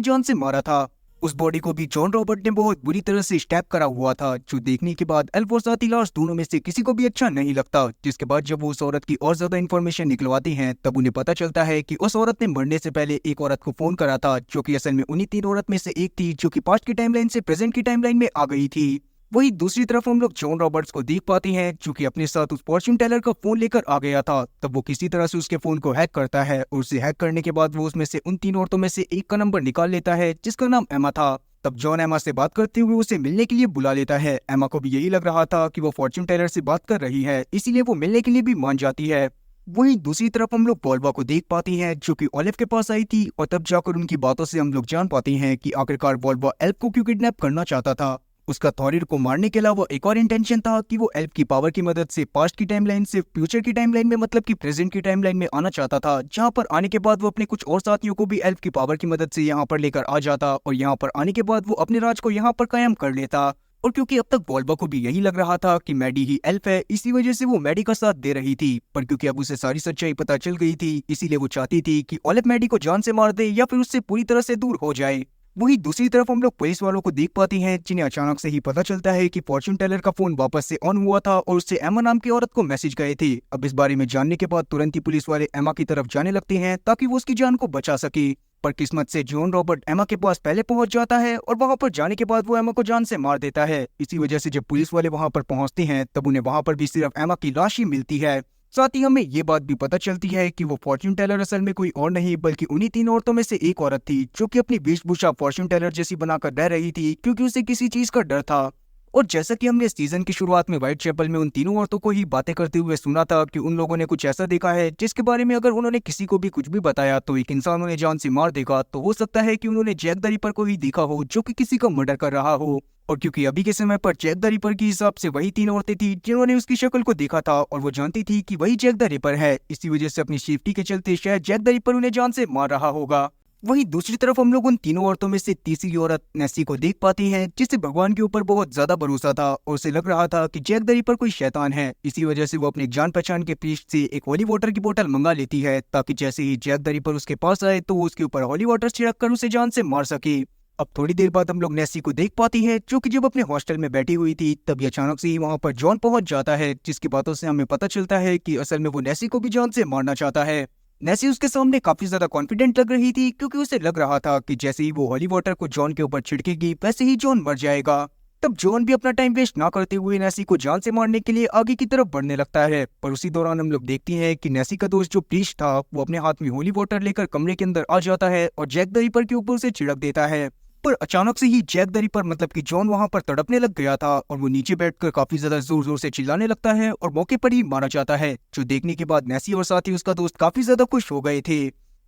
जान से मारा था। उस बॉडी को भी जॉन रॉबर्ट ने बहुत बुरी तरह से स्टैप करा हुआ था, जो देखने के बाद एल्फ और साथी लार्स दोनों में से किसी को भी अच्छा नहीं लगता। जिसके बाद जब वो उस औरत की और ज्यादा इन्फॉर्मेशन निकलवाती हैं, तब उन्हें पता चलता है कि उस औरत ने मरने से पहले एक औरत को फोन करा था, जो कि असल में उन्हीं 3 औरत में से एक थी, जो कि पास्ट की टाइमलाइन से प्रेजेंट की टाइमलाइन में आ गई थी। वही दूसरी तरफ हम लोग जॉन रॉबर्ट्स को देख पाते हैं, जो कि अपने साथ उस फॉर्च्यून टेलर का फोन लेकर आ गया था। तब वो किसी तरह से उसके फोन को हैक करता है और उसे हैक करने के बाद वो उसमें से उन 3 औरतों में से एक का नंबर निकाल लेता है, जिसका नाम एमा था। तब जॉन एमा से बात करते हुए उसे मिलने के लिए बुला लेता है। एमा को भी यही लग रहा था कि वो फॉर्च्यून टेलर से बात कर रही है, इसीलिए वो मिलने के लिए भी मान जाती है। वहीं दूसरी तरफ हम लोग वोल्वा को देख पाते हैं, जो कि ओलिव के पास आई थी और तब जाकर उनकी बातों से हम लोग जान पाते हैं कि आखिरकार वोल्वा एल्फ को क्यों किडनैप करना चाहता था। उसका थॉरिर को मारने के अलावा एक और इंटेंशन था कि वो एल्फ की पावर की मदद से पास्ट की टाइमलाइन से फ्यूचर की टाइमलाइन में, मतलब कि प्रेजेंट की टाइमलाइन में आना चाहता था, जहां पर आने के बाद वो अपने कुछ और साथियों को भी एल्फ की पावर की मदद से यहाँ पर लेकर आ जाता और यहाँ पर आने के बाद वो अपने राज को यहाँ पर कायम कर लेता। और क्योंकि अब तक वोल्वा को भी यही लग रहा था कि मैडी ही एल्फ है, इसी वजह से वो मैडी का साथ दे रही थी। पर क्योंकि अब उसे सारी सच्चाई पता चल गई थी, इसीलिए वो चाहती थी कि ओलिव मैडी को जान से मार दे या फिर उससे पूरी तरह से दूर हो जाए। वहीं दूसरी तरफ हम लोग पुलिस वालों को देख पाते हैं, जिन्हें अचानक से ही पता चलता है कि फॉर्च्यून टेलर का फोन वापस से ऑन हुआ था और उससे एमा नाम की औरत को मैसेज गए थे। अब इस बारे में जानने के बाद तुरंत ही पुलिस वाले एमा की तरफ जाने लगते हैं, ताकि वो उसकी जान को बचा सके। पर किस्मत से जॉन रॉबर्ट एमा के पास पहले पहुंच जाता है और वहां पर जाने के बाद वो एमा को जान से मार देता है। इसी वजह से जब पुलिस वाले वहां पर पहुंचते हैं, तब उन्हें वहां पर भी सिर्फ एमा की लाश ही मिलती है। साथ ही हमें ये बात भी पता चलती है कि वो फॉर्च्यून टेलर असल में कोई और नहीं बल्कि उन्हीं 3 औरतों में से एक औरत थी, जो कि अपनी वेशभूषा फॉर्च्यून टेलर जैसी बनाकर रह रही थी, क्योंकि उसे किसी चीज का डर था। और जैसा कि हमने सीजन की शुरुआत में व्हाइट चैपल में उन तीनों औरतों को ही बातें करते हुए सुना था कि उन लोगों ने कुछ ऐसा देखा है जिसके बारे में अगर उन्होंने किसी को भी कुछ भी बताया तो एक इंसान उन्हें जान से मार देगा। तो हो सकता है कि उन्होंने जैक द रिपर को ही देखा हो, जो कि किसी का मर्डर कर रहा हो। और क्योंकि अभी के समय पर जैक द रिपर के हिसाब से वही 3 औरतें थी जिन्होंने उसकी शक्ल को देखा था और वो जानती थी कि वही जैक द रिपर है, इसी वजह से अपनी सेफ्टी के चलते शायद जैक द रिपर उन्हें जान से मार रहा होगा। वहीं दूसरी तरफ हम लोग उन तीनों औरतों में से तीसरी औरत नेसी को देख पाती हैं, जिसे भगवान के ऊपर बहुत ज्यादा भरोसा था और उसे लग रहा था कि जैक द रिपर कोई शैतान है। इसी वजह से वो अपने जान पहचान के प्रीस्ट से एक होली वाटर की बोतल मंगा लेती है, ताकि जैसे ही जैक द रिपर उसके पास आए तो वो उसके ऊपर होली वाटर छिड़क कर उसे जान से मार सके। अब थोड़ी देर बाद हम लोग नेसी को देख पाती है, जो कि जब अपने हॉस्टल में बैठी हुई थी, तभी अचानक से ही वहां पर जॉन पहुंच जाता है, जिसकी बातों से हमें पता चलता है कि असल में वो नेसी को भी जान से मारना चाहता है। नेसी उसके सामने काफी ज्यादा कॉन्फिडेंट लग रही थी, क्योंकि उसे लग रहा था कि जैसे ही वो होली वाटर को जॉन के ऊपर छिड़केगी वैसे ही जॉन मर जाएगा। तब जॉन भी अपना टाइम वेस्ट ना करते हुए नेसी को जान से मारने के लिए आगे की तरफ बढ़ने लगता है। पर उसी दौरान हम लोग देखते हैं कि नेसी का दोस्त जो प्रीस्ट था, वो अपने हाथ में होली वाटर लेकर कमरे के अंदर आ जाता है और जैक द रिपर के ऊपर उसे छिड़क देता है। पर अचानक से ही जैक द रिपर मतलब कि जॉन वहां पर तड़पने लग गया था और वो नीचे बैठकर काफी ज्यादा जोर जोर से चिल्लाने लगता है और मौके पर ही मारा जाता है, जो देखने के बाद नेसी और साथ ही उसका दोस्त काफी ज्यादा खुश हो गए थे।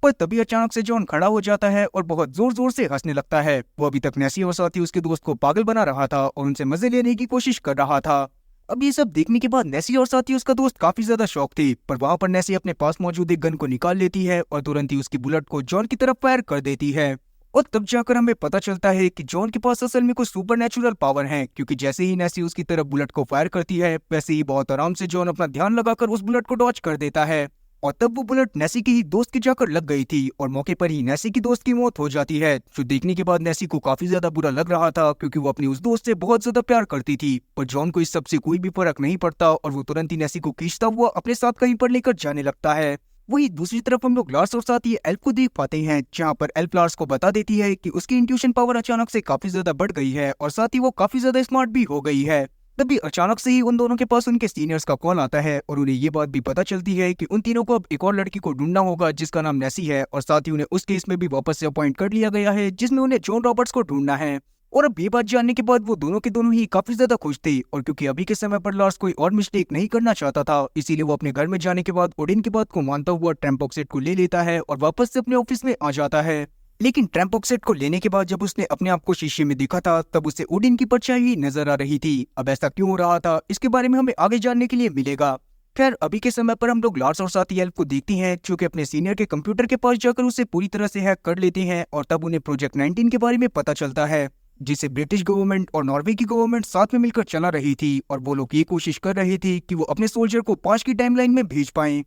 पर तभी अचानक से जॉन खड़ा हो जाता है और बहुत जोर जोर से हंसने लगता है। वो अभी तक नेसी और साथ ही उसके दोस्त को पागल बना रहा था और उनसे मजे लेने की कोशिश कर रहा था। अब ये सब देखने के बाद नेसी और साथ ही उसका दोस्त काफी ज्यादा शॉक थे, पर वहां पर नेसी अपने पास मौजूद एक गन को निकाल लेती है और तुरंत ही उसकी बुलेट को जॉन की तरफ फायर कर देती है। और तब जाकर हमें पता चलता है कि जॉन के पास असल में कुछ सुपरनैचुरल पावर है, क्योंकि जैसे ही नेसी उसकी तरफ बुलेट को फायर करती है, वैसे ही बहुत आराम से जॉन अपना ध्यान लगाकर उस बुलेट को डॉच कर देता है। और तब वो बुलेट नेसी की ही दोस्त के जाकर लग गई थी और मौके पर ही नेसी की दोस्त की मौत हो जाती है, जो देखने के बाद नेसी को काफी ज्यादा बुरा लग रहा था, क्योंकि वो अपनी उस दोस्त से बहुत ज्यादा प्यार करती थी। पर जॉन को इस सब से कोई भी फर्क नहीं पड़ता और वो तुरंत ही नेसी को खींचता हुआ अपने साथ कहीं पर लेकर जाने लगता है। वही दूसरी तरफ हम लोग लार्स और साथ ही एल्फ को देख पाते हैं, जहाँ पर एल्फ लार्स को बता देती है कि उसकी इंट्यूशन पावर अचानक से काफी ज्यादा बढ़ गई है और साथ ही वो काफी ज्यादा स्मार्ट भी हो गई है। तभी अचानक से ही उन दोनों के पास उनके सीनियर्स का कॉल आता है और उन्हें ये बात भी पता चलती है कि उन तीनों को अब एक और लड़की को ढूंढना होगा जिसका नाम नेसी है, और साथ ही उन्हें उस केस में भी वापस से अपॉइंट कर लिया गया है जिसमें उन्हें जॉन रॉबर्ट्स को ढूंढना है। और अब ये बात जानने के बाद वो दोनों के दोनों ही काफी ज्यादा खुश थे, और क्योंकि अभी के समय पर लार्स कोई और मिस्टेक नहीं करना चाहता था, इसीलिए वो अपने घर में जाने के बाद ओडिन की बात को मानता हुआ ट्रैम्पॉक्सेट को ले लेता है और वापस से अपने ऑफिस में आ जाता है। लेकिन ट्रैम्पॉक्सेट को लेने के बाद जब उसने अपने आप को शीशे में देखा था, तब उसे ओडिन की परछाई ही नजर आ रही थी। अब ऐसा क्यों हो रहा था, इसके बारे में हमें आगे जानने के लिए मिलेगा। खैर, अभी के समय पर हम लोग लार्स और साथी एल्फ को देखते हैं जो कि अपने सीनियर के कंप्यूटर के पास जाकर उसे पूरी तरह से हैक कर लेते हैं, और तब उन्हें प्रोजेक्ट 19 के बारे में पता चलता है, जिसे ब्रिटिश गवर्नमेंट और नॉर्वे की गवर्नमेंट साथ में मिलकर चला रही थी। और वो लोग ये कोशिश कर रहे थे कि वो अपने सोल्जर को 5 की टाइमलाइन में भेज पाएं।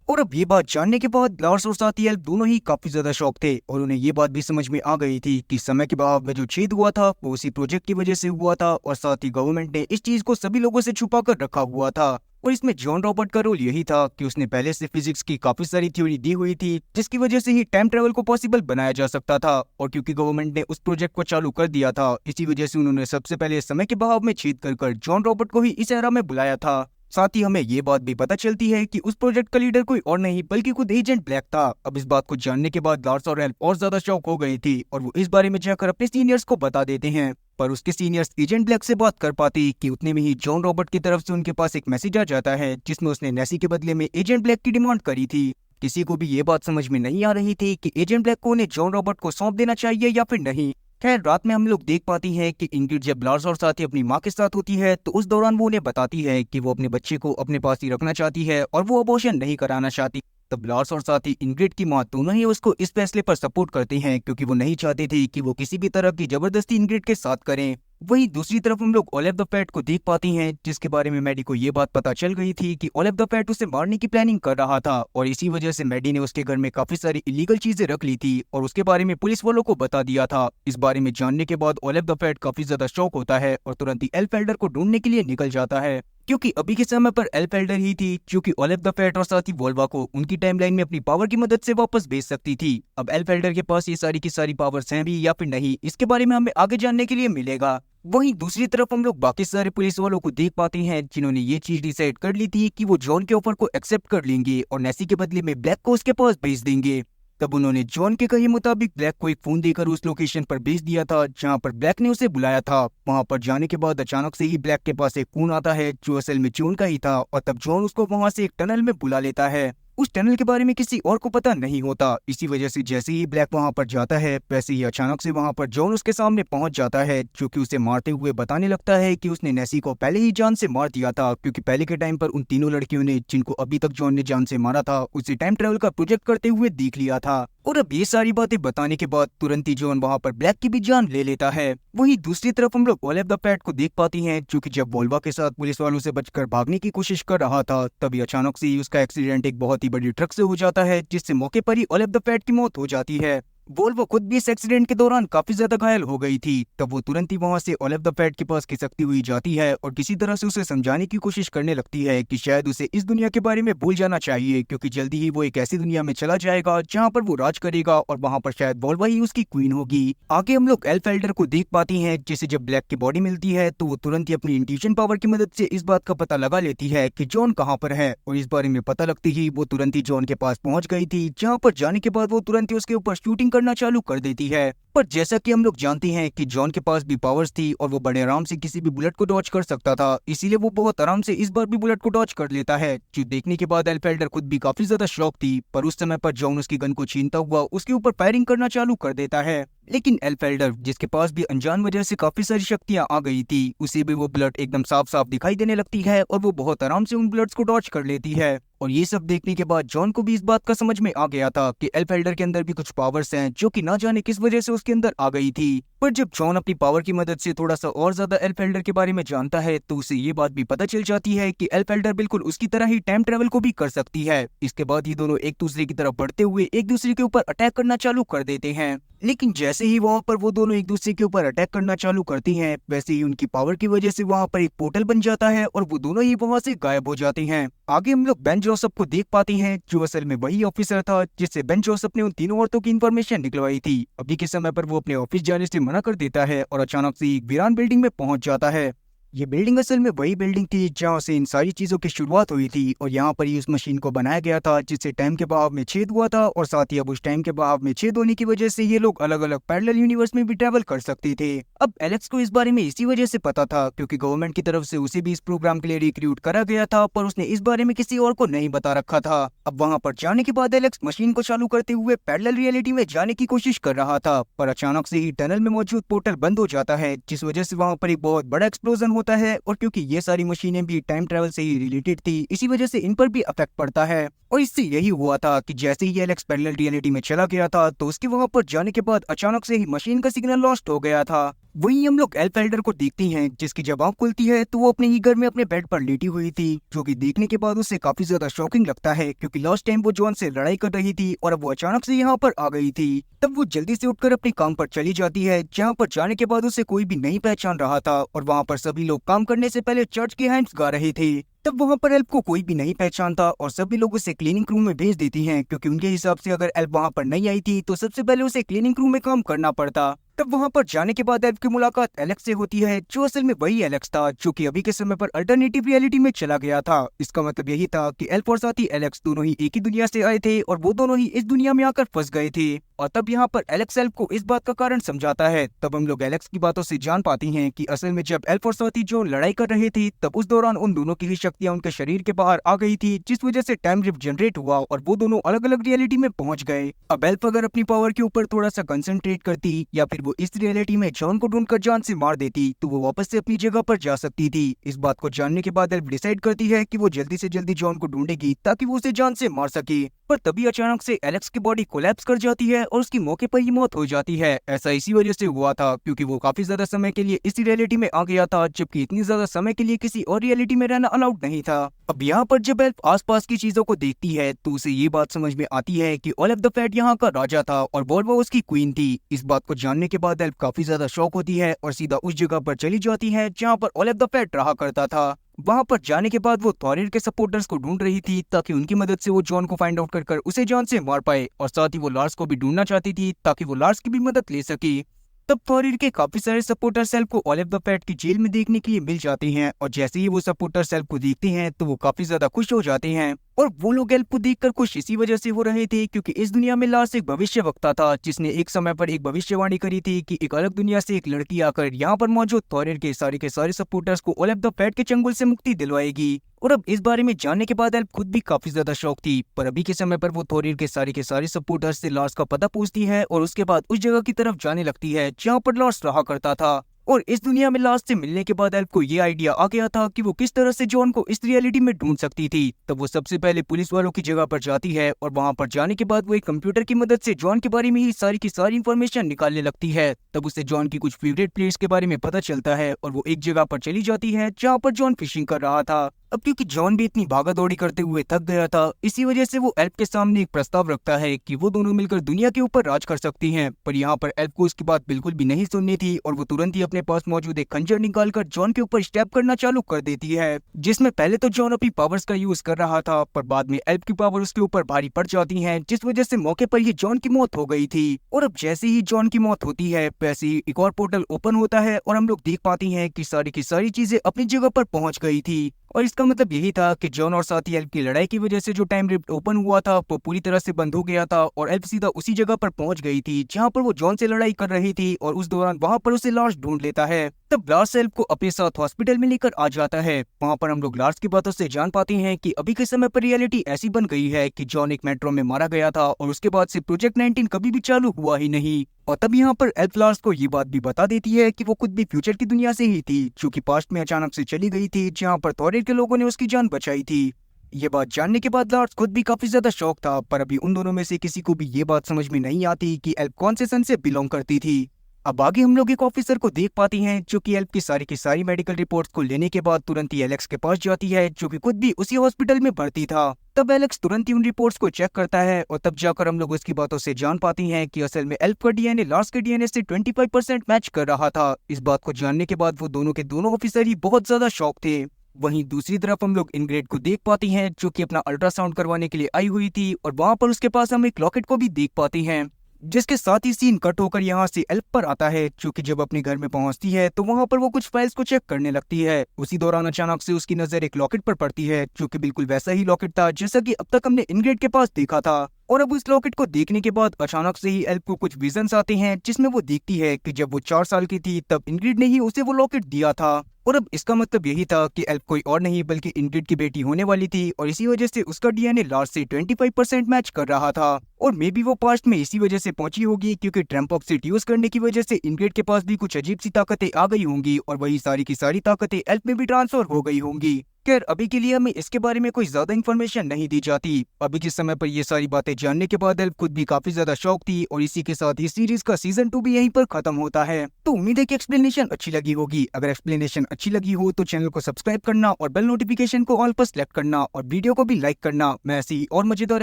और अब ये बात जानने के बाद लार्स और साथी एल्फ दोनों ही काफी ज्यादा शॉक थे, और उन्हें ये बात भी समझ में आ गई थी कि समय के बहाव में जो छेद हुआ था वो उसी प्रोजेक्ट की वजह से हुआ था, और साथ ही गवर्नमेंट ने इस चीज को सभी लोगों से छुपा कर रखा हुआ था। और इसमें जॉन रॉबर्ट का रोल यही था कि उसने पहले से फिजिक्स की काफी सारी थ्योरी दी हुई थी, जिसकी वजह से ही टाइम ट्रेवल को पॉसिबल बनाया जा सकता था। और क्योंकि गवर्नमेंट ने उस प्रोजेक्ट को चालू कर दिया था, इसी वजह से उन्होंने सबसे पहले समय के बहाव में छेद कर जॉन रॉबर्ट को ही इस एरा में बुलाया था। साथ ही हमें ये बात भी पता चलती है कि उस प्रोजेक्ट का लीडर कोई और नहीं बल्कि खुद एजेंट ब्लैक था। अब इस बात को जानने के बाद लार्स और एल्फ और ज्यादा शॉक हो गई थी, और वो इस बारे में जाकर अपने सीनियर्स को बता देते हैं। पर उसके सीनियर्स एजेंट ब्लैक से बात कर पाते कि उतने में ही जॉन रॉबर्ट की तरफ से उनके पास एक मैसेज आ जाता है, जिसमें उसने नेसी के बदले में एजेंट ब्लैक की डिमांड करी थी। किसी को भी ये बात समझ में नहीं आ रही थी कि एजेंट ब्लैक को उन्हें जॉन रॉबर्ट को सौंप देना चाहिए या फिर नहीं। खैर, रात में हम लोग देख पाती हैं कि इंग्रिड जब लार्स और साथी अपनी माँ के साथ होती है, तो उस दौरान वो उन्हें बताती है कि वो अपने बच्चे को अपने पास ही रखना चाहती है और वो अबॉर्शन नहीं कराना चाहती। तब लार्स और साथी इंग्रिड की माँ दोनों ही उसको इस फैसले पर सपोर्ट करते हैं, क्योंकि वो नहीं चाहते थे कि वो किसी भी तरह की जबरदस्ती इंग्रिड के साथ करें। वहीं दूसरी तरफ हम लोग ओलेफ द फैट को देख पाती हैं, जिसके बारे में मैडी को ये बात पता चल गई थी कि ओलेफ द फैट उसे मारने की प्लानिंग कर रहा था, और इसी वजह से मैडी ने उसके घर में काफी सारी इलीगल चीजें रख ली थी और उसके बारे में पुलिस वालों को बता दिया था। इस बारे में जानने के बाद ओलेफ द फैट काफी ज्यादा शॉक होता है और तुरंत ही एल्फ एल्डर को ढूंढने के लिए निकल जाता है, क्योंकि अभी के समय पर एल्फ एल्डर ही थी जो कि ओलेफ द फैट और साथ ही वोल्वा को उनकी टाइमलाइन में अपनी पावर की मदद से वापस भेज सकती थी। अब एल्फ एल्डर के पास ये सारी की सारी पावर्स हैं भी या फिर नहीं, इसके बारे में हमें आगे जानने के लिए मिलेगा। वहीं दूसरी तरफ हम लोग बाकी सारे पुलिस वालों को देख पाते हैं, जिन्होंने ये चीज डिसाइड कर ली थी कि वो जॉन के ऑफर को एक्सेप्ट कर लेंगे और नेसी के बदले में ब्लैक को उसके पास भेज देंगे। तब उन्होंने जॉन के कहे मुताबिक ब्लैक को एक फोन देकर उस लोकेशन पर भेज दिया था जहां पर ब्लैक ने उसे बुलाया था। वहां पर जाने के बाद अचानक से ही ब्लैक के पास एक फोन आता है जो असल में जॉन का ही था, और तब जॉन उसको वहां से एक टनल में बुला लेता है। उस टनल के बारे में किसी और को पता नहीं होता, इसी वजह से जैसे ही ब्लैक वहां पर जाता है, वैसे ही अचानक से वहां पर जॉन उसके सामने पहुंच जाता है, जो कि उसे मारते हुए बताने लगता है कि उसने नेसी को पहले ही जान से मार दिया था, क्योंकि पहले के टाइम पर उन तीनों लड़कियों ने जिनको अभी तक जॉन ने जान से मारा था उसे टाइम ट्रेवल का प्रोजेक्ट करते हुए देख लिया था। और अब ये सारी बातें बताने के बाद तुरंत ही जॉन वहां पर ब्लैक की भी जान ले लेता है। वहीं दूसरी तरफ हम लोग ओलेफ द फैट को देख पाती हैं, जो कि जब वोल्वा के साथ पुलिस वालों से बचकर भागने की कोशिश कर रहा था, तभी अचानक से ही उसका एक्सीडेंट एक बहुत ही बड़ी ट्रक से हो जाता है, जिससे मौके पर ही ओलेफ द फैट की मौत हो जाती है। वोल्वो खुद भी इस एक्सीडेंट के दौरान काफी ज्यादा घायल हो गई थी। तब वो तुरंत ही वहां से ओलेफ द फैट के पास खिसकती हुई जाती है और किसी तरह से उसे समझाने की कोशिश करने लगती है कि शायद उसे इस दुनिया के बारे में भूल जाना चाहिए, क्योंकि जल्दी ही वो एक ऐसी दुनिया में चला जाएगा जहां पर वो राज करेगा और वहां पर शायद वोल्वा ही उसकी क्वीन होगी। आगे हम लोग एल्फ एल्डर को देख पाती हैं, जिसे जब ब्लैक की बॉडी मिलती है तो वो तुरंत ही अपनी इंट्यूशन पावर की मदद से इस बात का पता लगा लेती है कि जॉन कहाँ पर है, और इस बारे में पता लगती ही वो तुरंत ही जॉन के पास पहुंच गई थी, जहाँ पर जाने के बाद वो तुरंत ही उसके ऊपर शूटिंग करना चालू कर देती है। पर जैसा कि हम लोग जानते हैं कि जॉन के पास भी पावर्स थी और वो बड़े आराम से किसी भी बुलेट को डॉज कर सकता था, इसीलिए वो बहुत आराम से इस बार भी बुलेट को डॉज कर लेता है, जो देखने के बाद एल्फ एल्डर खुद भी काफी ज्यादा शॉक थी। पर उस समय पर जॉन उसकी गन को छीनता हुआ उसके ऊपर फायरिंग करना चालू कर देता है। लेकिन एल्फ एल्डर, जिसके पास भी अनजान वजह से काफी सारी शक्तियां आ गई थी, उसे भी वो बुलेट एकदम साफ साफ दिखाई देने लगती है और वो बहुत आराम से उन बुलेट्स को डॉज कर लेती है। और ये सब देखने के बाद जॉन को भी इस बात का समझ में आ गया था कि एल्फ एल्डर के अंदर भी कुछ पावर्स हैं जो कि ना जाने किस वजह से उसके अंदर आ गई थी। पर जब जॉन अपनी पावर की मदद से थोड़ा सा और ज्यादा एल्फ एल्डर के बारे में जानता है, तो उसे ये बात भी पता चल जाती है कि एल्फ एल्डर बिल्कुल उसकी तरह ही टाइम ट्रेवल को भी कर सकती है। इसके बाद ये दोनों एक दूसरे की तरफ बढ़ते हुए एक दूसरे के ऊपर अटैक करना चालू कर देते हैं। लेकिन जैसे ही वहां पर वो दोनों एक दूसरे के ऊपर अटैक करना चालू करती हैं, वैसे ही उनकी पावर की वजह से वहां पर एक पोर्टल बन जाता है और वो दोनों ही वहां से गायब हो जाते हैं। आगे हम लोग बेन जोसेफ को देख पाते हैं, जो असल में वही ऑफिसर था जिससे बेन जोसेफ ने उन तीनों औरतों की इन्फॉर्मेशन निकलवाई थी। अभी के समय पर वो अपने ऑफिस जाने से मना कर देता है और अचानक से एक वीरान बिल्डिंग में पहुंच जाता है। ये बिल्डिंग असल में वही बिल्डिंग थी जहाँ से इन सारी चीजों की शुरुआत हुई थी और यहाँ पर ही उस मशीन को बनाया गया था जिससे टाइम के बहाव में छेद हुआ था और साथ ही अब उस टाइम के बहाव में छेद होने की वजह से ये लोग अलग अलग पैरेलल यूनिवर्स में भी ट्रैवल कर सकते थे। अब एलेक्स को इस बारे में इसी वजह से पता था क्योंकि गवर्नमेंट की तरफ से उसे भी इस प्रोग्राम के लिए रिक्रूट करा गया था, पर उसने इस बारे में किसी और को नहीं बता रखा था। अब वहाँ पर जाने के बाद एलेक्स मशीन को चालू करते हुए पैरेलल रियलिटी में जाने की कोशिश कर रहा था, पर अचानक से ही टनल में मौजूद पोर्टल बंद हो जाता है जिस वजह से वहाँ पर एक बहुत बड़ा एक्सप्लोजन होता है। और क्योंकि ये सारी मशीनें भी टाइम ट्रेवल से ही रिलेटेड थी, इसी वजह से इन पर भी इफेक्ट पड़ता है। और इससे यही हुआ था कि जैसे ही एलेक्स पैरेलल रियलिटी में चला गया था तो उसके वहां पर जाने के बाद अचानक से ही मशीन का सिग्नल लॉस्ट हो गया था। वहीं हम लोग एल्फ एल्डर को देखते हैं जिसकी जब आँख खुलती है तो वो अपने ही घर में अपने बेड पर लेटी हुई थी, जो कि देखने के बाद उसे काफी ज्यादा शॉकिंग लगता है क्योंकि लास्ट टाइम वो जॉन से लड़ाई कर रही थी और अब वो अचानक से यहाँ पर आ गई थी। तब वो जल्दी से उठकर अपने काम पर चली जाती है, जहाँ पर जाने के बाद उसे कोई भी नहीं पहचान रहा था और वहाँ पर सभी लोग काम करने से पहले चर्च के हैंड्स गा रहे थे। तब वहाँ पर एल्फ को कोई भी नहीं पहचानता और सभी लोग उसे क्लीनिंग रूम में भेज देती हैं क्योंकि उनके हिसाब से अगर एल्फ वहाँ पर नहीं आई थी तो सबसे पहले उसे क्लीनिंग रूम में काम करना पड़ता। तब वहाँ पर जाने के बाद एल्फ की मुलाकात एलेक्स से होती है, जो असल में वही एलेक्स था जो कि अभी के समय पर अल्टरनेटिव रियलिटी में चला गया था। इसका मतलब यही था कि एल्फ और साथी एलेक्स दोनों ही एक ही दुनिया से आए थे और वो दोनों ही इस दुनिया में आकर फंस गए थे। और तब यहाँ पर एलेक्स एल्फ को इस बात का कारण समझाता है। तब हम लोग एलेक्स की बातों से जान पाती हैं कि असल में जब एल्फ और साथी जो लड़ाई कर रहे थे तब उस दौरान उन दोनों की ही शक्तियां उनके शरीर के बाहर आ गई थी, जिस वजह से टाइम रिफ्ट जनरेट हुआ और वो दोनों अलग अलग रियलिटी में पहुंच गए। अब एल्फ अगर अपनी पावर के ऊपर थोड़ा सा कंसंट्रेट करती या फिर वो इस रियलिटी में जॉन को ढूंढकर जान से मार देती तो वो वापस से अपनी जगह पर जा सकती थी। इस बात को जानने के बाद एल्फ डिसाइड करती है कि वो जल्दी से जल्दी जॉन को ढूंढेगी ताकि वो उसे जान से मार सके। पर तभी अचानक से एलेक्स की बॉडी कोलैप्स कर जाती है और उसकी मौके पर ही मौत हो जाती है। ऐसा इसी वजह से हुआ था क्योंकि वो काफी ज्यादा समय के लिए इसी रियलिटी में आ गया था, जबकि इतनी ज्यादा समय के लिए किसी और रियलिटी में रहना अलाउड नहीं था। अब यहाँ पर जब एल्फ आसपास की चीजों को देखती है तो उसे ये बात समझ में आती है कि ओलेफ द फैट यहाँ का राजा था और वोल्वा उसकी क्वीन थी। इस बात को जानने के बाद एल्फ काफी ज्यादा शॉक होती है और सीधा उस जगह पर चली जाती है जहाँ पर ओलेफ द फैट रहा करता था। वहां पर जाने के बाद वो थॉरिर के सपोर्टर्स को ढूंढ रही थी ताकि उनकी मदद से वो जॉन को फाइंड आउट कर उसे जॉन से मार पाए, और साथ ही वो लार्स को भी ढूंढना चाहती थी ताकि वो लार्स की भी मदद ले सके। तब थॉरिर के काफी सारे सपोर्टर सेल्फ को ओलेफ द फैट की जेल में देखने के लिए मिल जाते हैं और जैसे ही वो सपोर्टर सेल्फ को देखते हैं तो वो काफी ज्यादा खुश हो जाते हैं। और वो लोग एल्फ को देखकर खुश इसी वजह से हो रहे थे क्योंकि इस दुनिया में लार्स एक भविष्यवक्ता था जिसने एक समय पर एक भविष्यवाणी करी थी कि एक अलग दुनिया से एक लड़की आकर यहाँ पर मौजूद थॉरिर के सारे सपोर्टर्स को ओलेफ द फैट के चंगुल से मुक्ति दिलवाएगी। और अब इस बारे में जानने के बाद एल्फ खुद भी काफी ज्यादा शौक थी, पर अभी के समय पर वो थॉरिर के सारे सपोर्टर्स से लार्स का पता पूछती है और उसके बाद उस जगह की तरफ जाने लगती है जहाँ पर लार्स रहा करता था। और इस दुनिया में लास्ट से मिलने के बाद एल्फ को ये आइडिया आ गया था कि वो किस तरह से जॉन को इस रियलिटी में ढूंढ सकती थी। तब वो सबसे पहले पुलिस वालों की जगह पर जाती है और वहां पर जाने के बाद वो एक कंप्यूटर की मदद से जॉन के बारे में ही सारी की सारी इन्फॉर्मेशन निकालने लगती है। तब उसे जॉन की कुछ फेवरेट प्लेस के बारे में पता चलता है और वो एक जगह पर चली जाती है जहाँ पर जॉन फिशिंग कर रहा था। अब क्योंकि जॉन भी इतनी भागा दौड़ी करते हुए थक गया था, इसी वजह से वो एल्फ के सामने एक प्रस्ताव रखता है कि वो दोनों मिलकर दुनिया के ऊपर राज कर सकती हैं। पर यहाँ पर एल्फ को इसकी बात बिल्कुल भी नहीं सुननी थी और वो तुरंत ही अपने पास मौजूद एक खंजर निकालकर जॉन के ऊपर स्टैब करना चालू कर देती है, जिसमें पहले तो जॉन अपनी पावर्स का यूज कर रहा था पर बाद में एल्फ की पावर उसके ऊपर भारी पड़ जाती है, जिस वजह से मौके पर ही जॉन की मौत हो गई थी। और अब जैसे ही जॉन की मौत होती है वैसे ही एक और पोर्टल ओपन होता है और हम लोग देख पाते हैं कि सारी चीजें अपनी जगह पर पहुंच गई थी। और इसका मतलब यही था कि जॉन और साथी एल्फ की लड़ाई की वजह से जो टाइम रिफ्ट ओपन हुआ था वो पूरी तरह से बंद हो गया था और एल्फ सीधा उसी जगह पर पहुंच गई थी जहां पर वो जॉन से लड़ाई कर रही थी और उस दौरान वहां पर उसे लार्स ढूंढ लेता है। तब लार्स एल्फ को अपने साथ हॉस्पिटल में लेकर आ जाता है। वहां पर हम लोग लार्स की बातों से जान पाते हैं कि अभी के समय पर रियलिटी ऐसी बन गई है कि जॉन एक मेट्रो में मारा गया था और उसके बाद से प्रोजेक्ट 19 कभी भी चालू हुआ ही नहीं। और तब यहाँ पर एल्फ लार्स को ये बात भी बता देती है कि वो खुद भी फ्यूचर की दुनिया से ही थी जो कि पास्ट में अचानक से चली गई थी जहाँ पर थॉरिर के लोगों ने उसकी जान बचाई थी। ये बात जानने के बाद लार्स खुद भी काफी ज्यादा शौक था, पर अभी उन दोनों में से किसी को भी ये बात समझ में नहीं आती कि एल्फ कौन से सन से बिलोंग करती थी। अब आगे हम लोग एक ऑफिसर को देख पाती हैं जो कि एल्प की सारी मेडिकल रिपोर्ट्स को लेने के बाद तुरंत ही एलेक्स के पास जाती है, जो कि खुद भी उसी हॉस्पिटल में भर्ती था। तब एलेक्स तुरंत ही उन रिपोर्ट्स को चेक करता है और तब जाकर हम लोग उसकी बातों से जान पाती हैं कि असल में एल्प का डीएनए लार्स के डीएनए से 25% मैच कर रहा था। इस बात को जानने के बाद वो दोनों के दोनों ऑफिसर ही बहुत ज्यादा शॉक थे। वहीं दूसरी तरफ हम लोग इनग्रेड को देख पाती हैं जो कि अपना अल्ट्रासाउंड करवाने के लिए आई हुई थी और वहां पर उसके पास हम एक लॉकेट को भी देख पाती हैं, जिसके साथ ही सीन कट होकर यहाँ से एल्प पर आता है, जो कि जब अपने घर में पहुंचती है तो वहां पर वो कुछ फाइल्स को चेक करने लगती है। उसी दौरान अचानक से उसकी नजर एक लॉकेट पर पड़ती है, जो कि बिल्कुल वैसा ही लॉकेट था जैसा कि अब तक हमने इनग्रेड के पास देखा था। और अब उस लॉकेट को देखने के बाद अचानक से ही एल्प को कुछ विजन्स आते हैं, जिसमें वो देखती है कि जब वो 4 साल की थी तब इनग्रिड ने ही उसे वो लॉकेट दिया था। और अब इसका मतलब यही था कि एल्प कोई और नहीं बल्कि इनग्रिड की बेटी होने वाली थी और इसी वजह से उसका डीएनए लार्स से 25% मैच कर रहा था। और मे बी वो पास्ट में इसी वजह से पहुंची होगी क्योंकि ट्रम्पॉक्सिड यूज करने की वजह से इनग्रिड के पास भी कुछ अजीब सी ताकतें आ गई होंगी और वही सारी की सारी ताकतें एल्प में भी ट्रांसफर हो गई होंगी। खैर अभी के लिए हमें इसके बारे में कोई ज्यादा इन्फॉर्मेशन नहीं दी जाती। अभी के समय पर ये सारी बातें जानने के बाद एल्प खुद भी काफी ज्यादा शौक थी और इसी के साथ ही सीरीज का सीजन 2 भी यहीं पर खत्म होता है। तो उम्मीद है कि एक्सप्लेनेशन अच्छी लगी होगी। अगर एक्सप्लेनेशन अच्छी लगी हो तो चैनल को सब्सक्राइब करना और बेल नोटिफिकेशन को ऑल पर सेलेक्ट करना और वीडियो को भी लाइक करना। मैं ऐसी और मजेदार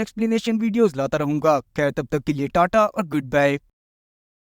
एक्सप्लेनेशन वीडियोस लाता रहूंगा। खैर तब तक के लिए टाटा और गुड बाय।